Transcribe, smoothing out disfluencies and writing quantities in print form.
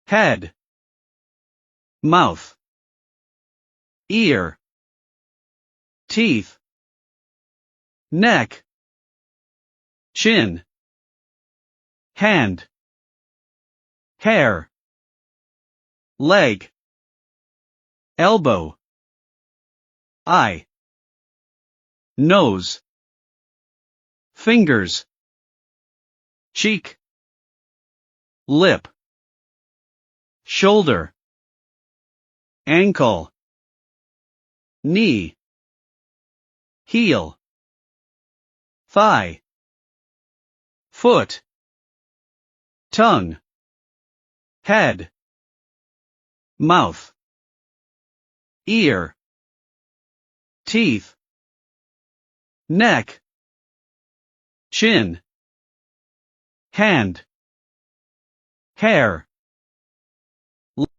head, mouth, ear, teeth, neck, chin, hand, hair, leg, elbow, eye, nose, fingers, cheek, lip, shoulder, ankle, knee, heel, thigh, foot, tongue, head, mouth, ear, teeth, neck, chin, hand, hair,